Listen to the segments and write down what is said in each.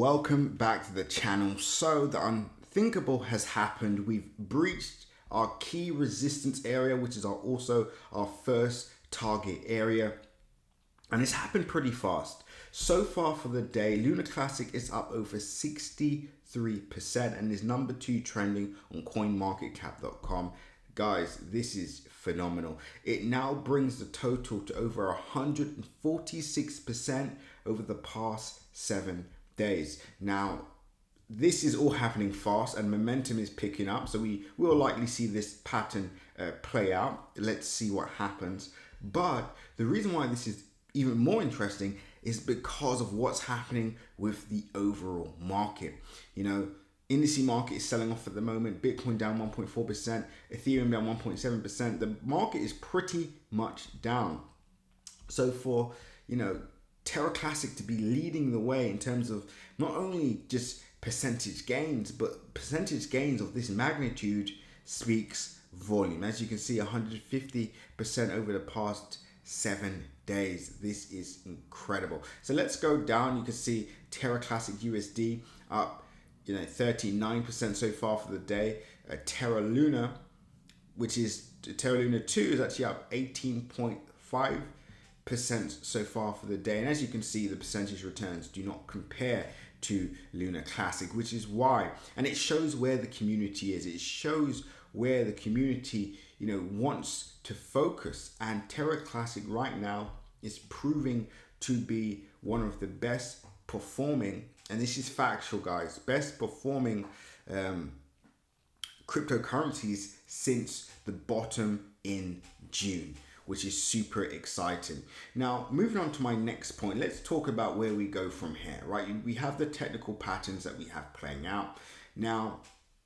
Welcome back to the channel. So the unthinkable has happened. We've breached our key resistance area, which is also our first target area. And it's happened pretty fast. So far for the day, Lunar Classic is up over 63% and is number 2 trending on coinmarketcap.com. Guys, this is phenomenal. It now brings the total to over 146% over the past 7 days. Now, this is all happening fast and momentum is picking up. So we will likely see this pattern play out. Let's see what happens. But the reason why this is even more interesting is because of what's happening with the overall market. You know, indice market is selling off at the moment. Bitcoin down 1.4%, Ethereum down 1.7%. The market is pretty much down. So for, Terra Classic to be leading the way in terms of not only just percentage gains, but percentage gains of this magnitude speaks volume. As you can see, 150% over the past 7 days. This is incredible. So let's go down. You can see Terra Classic USD up 39% so far for the day. Terra Luna, which is Terra Luna 2, is actually up 18.5% so far for the day. And as you can see, the percentage returns do not compare to Lunar Classic, which is why, and it shows where the community is. It shows where the community wants to focus, and Terra Classic right now is proving to be one of the best performing, and this is factual, guys, best performing cryptocurrencies since the bottom in June, which is super exciting. Now, moving on to my next point, let's talk about where we go from here, right? We have the technical patterns that we have playing out. Now,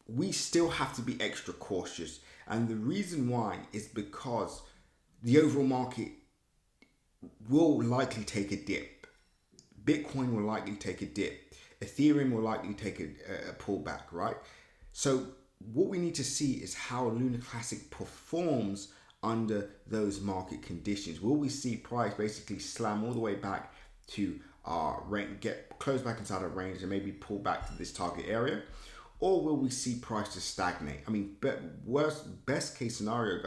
we still have to be extra cautious. And the reason why is because the overall market will likely take a dip. Bitcoin will likely take a dip. Ethereum will likely take a pullback, right? So what we need to see is how Lunar Classic performs under those market conditions. Will we see price basically slam all the way back to our range, get close back inside our range and maybe pull back to this target area? Or will we see price just stagnate? I mean, worst case scenario,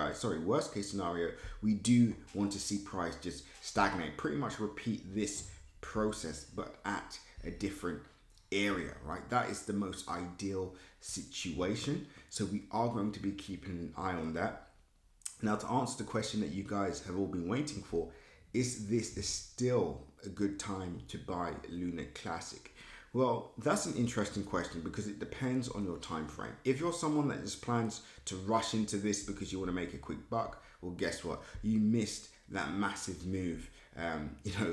we do want to see price just stagnate, pretty much repeat this process, but at a different area, right? That is the most ideal situation. So we are going to be keeping an eye on that. Now, to answer the question that you guys have all been waiting for, is this still a good time to buy Lunar Classic? Well, that's an interesting question because it depends on your time frame. If you're someone that just plans to rush into this because you want to make a quick buck, well, guess what? You missed that massive move,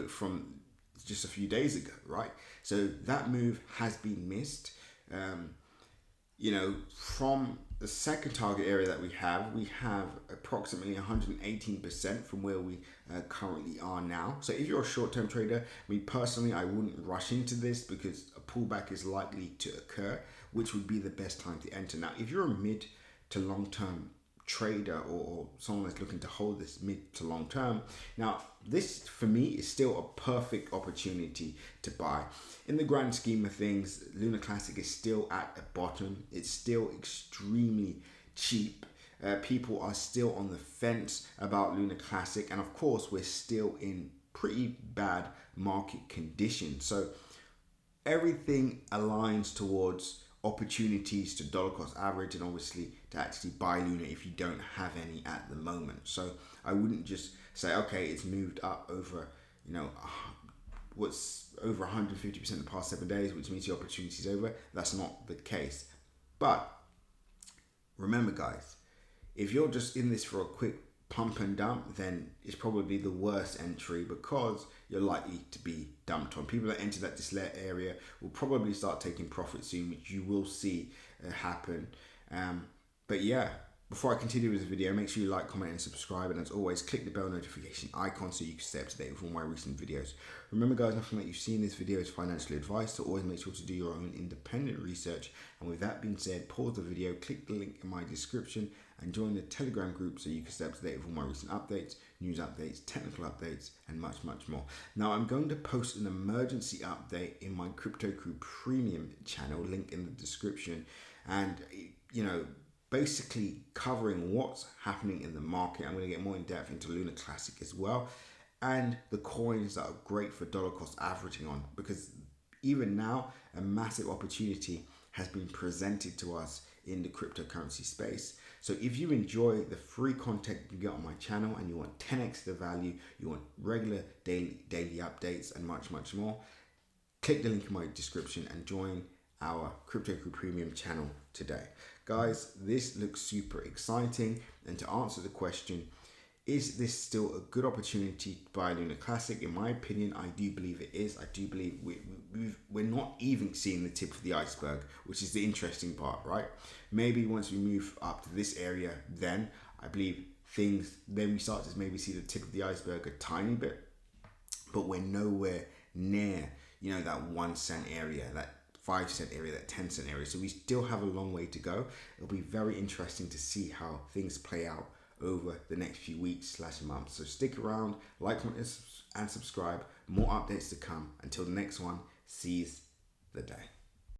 from just a few days ago, right? So that move has been missed. From the second target area that we have approximately 118% from where we currently are now. So if you're a short-term trader, me personally, I wouldn't rush into this because a pullback is likely to occur, which would be the best time to enter. Now, if you're a mid to long-term trader or someone that's looking to hold this mid to long term, now this for me is still a perfect opportunity to buy. In the grand scheme of things, Lunar Classic is still at a bottom. It's still extremely cheap. People are still on the fence about Lunar Classic, and of course we're still in pretty bad market conditions, so everything aligns towards opportunities to dollar cost average and obviously to actually buy Luna if you don't have any at the moment. So I wouldn't just say, okay, it's moved up over, what's over 150% in the past 7 days, which means the opportunity is over. That's not the case. But remember, guys, if you're just in this for a quick pump and dump, then it's probably the worst entry because you're likely to be dumped on. People that enter that dislet area will probably start taking profit soon, which you will see happen. But yeah, before I continue with the video, make sure you like, comment, and subscribe. And as always, click the bell notification icon so you can stay up to date with all my recent videos. Remember, guys, nothing that you see in this video is financial advice, so always make sure to do your own independent research. And with that being said, pause the video, click the link in my description, and join the Telegram group so you can stay up to date with all my recent updates, news updates, technical updates, and much, much more. Now, I'm going to post an emergency update in my Crypto Crew Premium channel, link in the description, and basically covering what's happening in the market. I'm going to get more in depth into Lunar Classic as well, and the coins that are great for dollar cost averaging on, because even now a massive opportunity has been presented to us in the cryptocurrency space. So if you enjoy the free content you get on my channel and you want 10x the value, you want regular daily updates and much, much more, click the link in my description and join our Crypto Crew Premium channel today. Guys, this looks super exciting. And to answer the question, is this still a good opportunity to buy Lunar Classic? In my opinion, I do believe it is. I do believe we're not even seeing the tip of the iceberg, which is the interesting part, right? Maybe once we move up to this area, then I believe then we start to maybe see the tip of the iceberg a tiny bit, but we're nowhere near, that 1 cent area, that 5 cent area, that 10 cent area. So we still have a long way to go. It'll be very interesting to see how things play out over the next few weeks/months. So stick around, like, comment, and subscribe. More updates to come. Until the next one, seize the day.